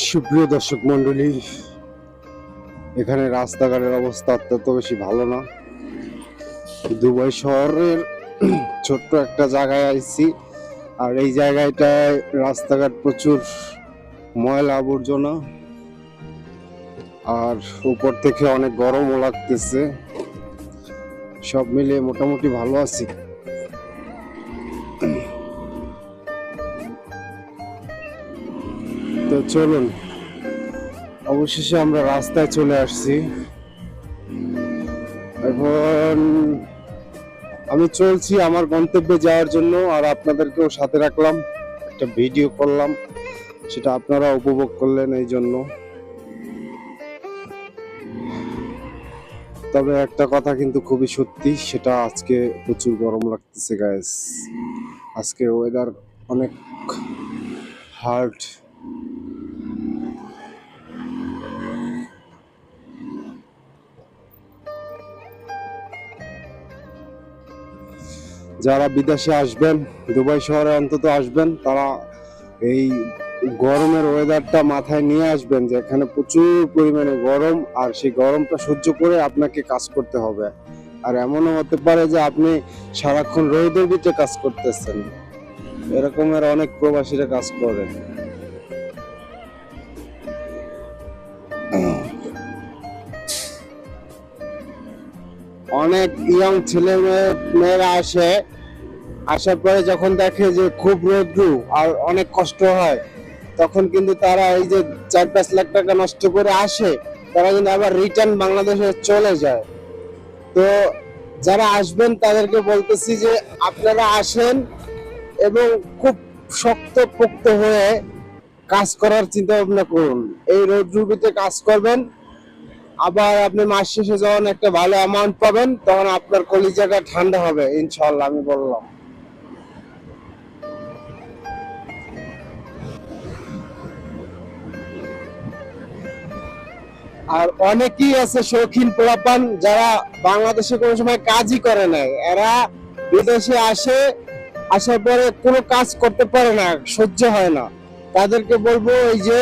সুপ্রিয় দর্শক মন্ডলী, এখানে রাস্তাঘাটের অবস্থা অত্যন্ত বেশি ভালো না। দুবাই শহরের ছোট্ট একটা জায়গায় আইছি, আর এই জায়গাটায় রাস্তাঘাট প্রচুর ময়লা আবর্জনা, আর উপর থেকে অনেক গরমও লাগতেছে। সব মিলিয়ে মোটামুটি ভালো আছি। তো চলুন, অবশেষে আমরা রাস্তায় চলে আসছি। এখন আমি চলছি আমার গন্তব্যে যাওয়ার জন্য, আর আপনাদেরকেও সাথে রাখলাম, একটা ভিডিও করলাম, সেটা আপনারা উপভোগ করলেন এই জন্য। তবে একটা কথা কিন্তু খুবই সত্যি, সেটা আজকে প্রচুর গরম লাগতেছে গাইস। আজকের ওয়েদার অনেক হার্ড। যারা বিদেশে আসবেন, দুবাই শহরে অন্তত আসবেন, তারা এই গরমের ওয়েদারটা মাথায় নিয়ে আসবেন, যে এখানে প্রচুর পরিমাণে গরম, আর সেই গরমটা সহ্য করে আপনাকে কাজ করতে হবে। আর এমনও হতে পারে যে আপনি সারাক্ষণ রোদের ভিতরে কাজ করতেছেন। এরকমের অনেক প্রবাসীরা কাজ করেন। অনেক ইয়ং ছেলে মেয়েরা আসার পরে যখন দেখে যে খুব রোদ্রু আর অনেক কষ্ট হয়, তখন কিন্তু তারা এই যে 4-5 লাখ টাকা নষ্ট করে আসে, তারা কিন্তু আবার রিটার্ন বাংলাদেশে চলে যায়। তো যারা আসবেন তাদেরকে বলতেছি যে আপনারা আসেন এবং খুব শক্তপোক্ত হয়ে কাজ করার চিন্তা ভাবনা করুন। এই রোদ্রুতে কাজ করবেন, আবার আপনি মাস শেষে যখন একটা ভালো অ্যামাউন্ট পাবেন, তখন আপনার কলিজাটা ঠান্ডা হবে ইনশাল্লাহ, আমি বললাম। আর অনেকেই আছে শৌখিন পোলাপান, যারা বাংলাদেশে কোনো সময় কাজই করে নাই, এরা বিদেশে আসার পরে কোনো কাজ করতে পারে না, সহ্য হয় না। তাদেরকে বলবো, এই যে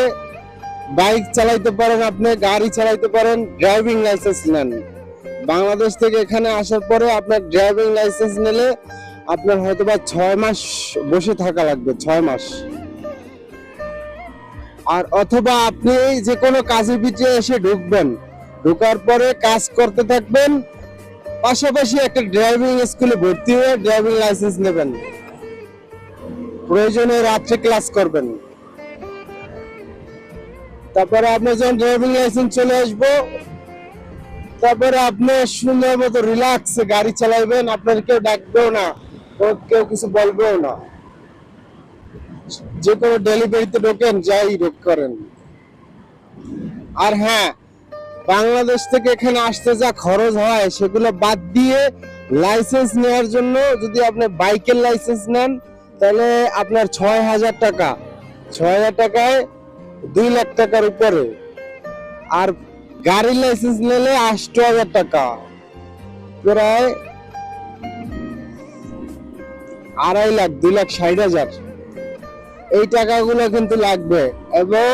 বাইক চালাইতে পারেন, আপনি গাড়ি চালাইতে পারেন, ড্রাইভিং লাইসেন্স নেন। বাংলাদেশ থেকে এখানে আসার পরে আপনার ড্রাইভিং লাইসেন্স নিলে আপনার হয়তো বা 6 মাস বসে থাকা লাগবে, 6 মাস। আর অথবা আপনি যে কোনো কাজের ভিতরে এসে ঢুকবেন, ঢোকার পরে কাজ করতে থাকবেন, পাশাপাশি একটা ড্রাইভিং স্কুলে ভর্তি হয়ে ড্রাইভিং লাইসেন্স নেবেন, প্রয়োজনে রাত্রে ক্লাস করবেন। তারপরে আপনি যখন ড্রাইভিং লাইসেন্স চলে আসবো, তারপরে আপনি সুন্দর মতো রিল্যাক্স গাড়ি চালাবেন, আপনার কেউ ডাকবেও না, কেউ কিছু বলবেও না। যে কোনো ডেলিভারিতে ঢোকেন, যাই ঢোক করেন। আর হ্যাঁ, বাংলাদেশ থেকে এখানে আসতে যা খরচ হয় সেগুলো বাদ দিয়ে লাইসেন্স নেওয়ার জন্য, যদি আপনি বাইকের লাইসেন্স নেন, তাহলে আপনার 6,000 টাকা, 6,000 টাকায় 2 লাখ টাকার উপরে। আর গাড়ির লাইসেন্স নিলে 8,000 টাকা, প্রায় 2.5 লাখ, 2,60,000। এই টাকাগুলো কিন্তু লাগবে, এবং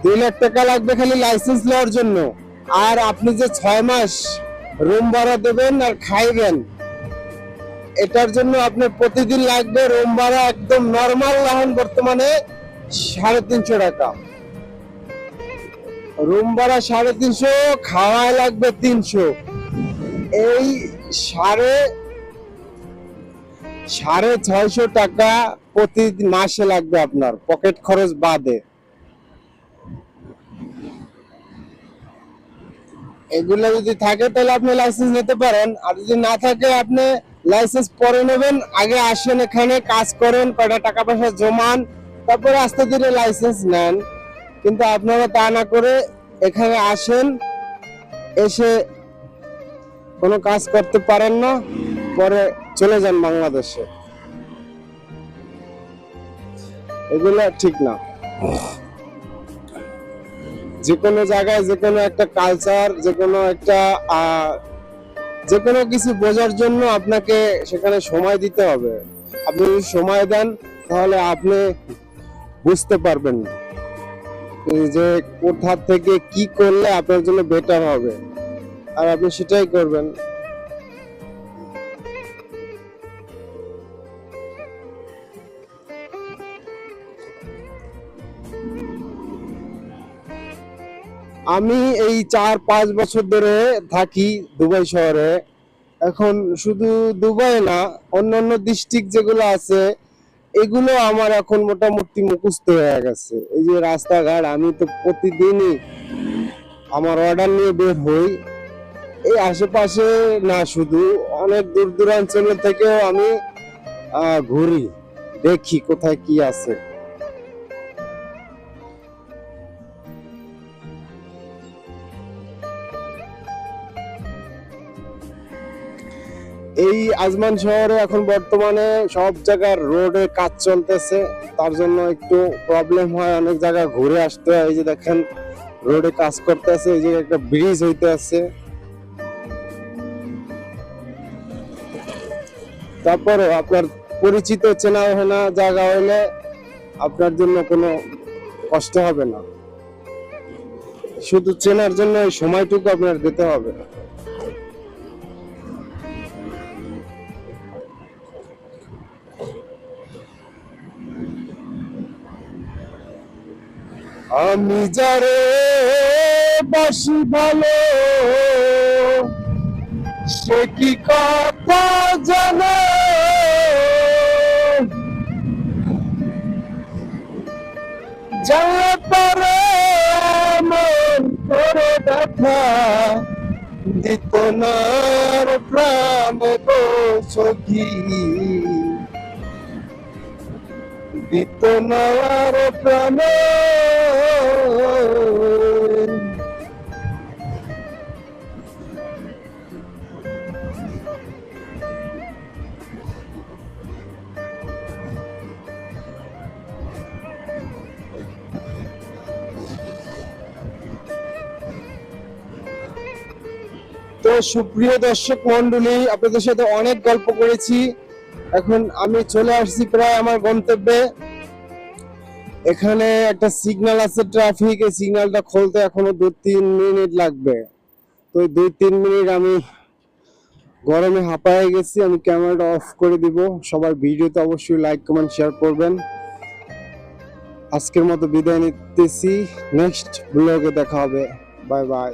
2 লাখ টাকা লাগবে খালি লাইসেন্স নেওয়ার জন্য। আর আপনি যে 6 মাস রুম ভাড়া দেবেন আর খাইবেন, এটার জন্য আপনার প্রতিদিন লাগবে রুম ভাড়া, একদম নর্মাল এখন বর্তমানে 350 টাকা। রুম ভাড়া 350, খাওয়ায় লাগবে 300। এই 650 টাকা প্রতি মাসে লাগবে আপনার, পকেট খরচ বাদে। এগুলো যদি থাকে তাহলে আপনি লাইসেন্স নিতে পারেন, আর যদি না থাকে আপনি লাইসেন্স পরে নেবেন। আগে আসেন, এখানে কাজ করেন, কয়টা টাকা পয়সা জমান, তারপরে আস্তে ধীরে লাইসেন্স নেন। কিন্তু আপনারা তা না করে এখানে আসেন, এসে কোনো কাজ করতে পারেন না, পরে চলে যান বাংলাদেশে। এগুলো ঠিক না। যে কোনো জায়গায় যে কোনো একটা কালচার, যে কোনো কিছু বোঝার জন্য আপনাকে সেখানে সময় দিতে হবে। আপনি যদি সময় দেন, তাহলে আপনি বুঝতে পারবেন। এই যে কোথা থেকে কি করলে আপনার জন্য বেটার হবে আর আপনি সেটাই করবেন। আমি এই 4-5 বছর ধরে থাকি দুবাই শহরে। এখন শুধু দুবাই না, অন্যান্য ডিস্ট্রিক্ট যেগুলো আছে এগুলো আমার এখন মোটামুটি মুখস্থ হয়ে গেছে। এই যে রাস্তাঘাট আমি তো প্রতিদিনই আমার অর্ডার নিয়ে বের হই। এই আশেপাশে না, শুধু অনেক দূর দূরাঞ্চল থেকেও আমি ঘুরি, দেখি কোথায় কি আছে। এই আজমান শহরে এখন বর্তমানে সব জায়গার রোডে কাজ চলতেছে, তার জন্য একটু প্রবলেম হয়, অনেক জায়গা ঘুরে আসতে হয়। এই যে দেখেন রোডে কাজ করতেছে, এই যে একটা ব্রিজ হইতে আছে। তারপরে আপনার পরিচিত চেনা না জায়গা হইলে আপনার জন্য কোনো কষ্ট হবে না, শুধু চেনার জন্য এই সময়টুকু আপনার দিতে হবে। আমি যারে বাসি ভালো, সে কি কথা জানে, জানলে পরে মন করে ব্যথা দিত না প্রাণে গো সখী, দিত না প্রাণে। তো সুপ্রিয় দর্শক মন্ডলী, আপনাদের সাথে অনেক গল্প করেছি, এখন আমি চলে আসছি প্রায় আমার গন্তব্যে। এখানে একটা সিগন্যাল আছে ট্রাফিক, এই সিগন্যালটা খুলতে এখনো 2-3 মিনিট লাগবে। তো 2-3 মিনিট আমি গরমে হাঁপায়ে গেছি, আমি ক্যামেরাটা অফ করে দিব। সবাই ভিডিওতে অবশ্যই লাইক কমেন্ট শেয়ার করবেন। আজকের মতো বিদায় নিতেছি, নেক্সট ব্লগে দেখা হবে, বাই বাই।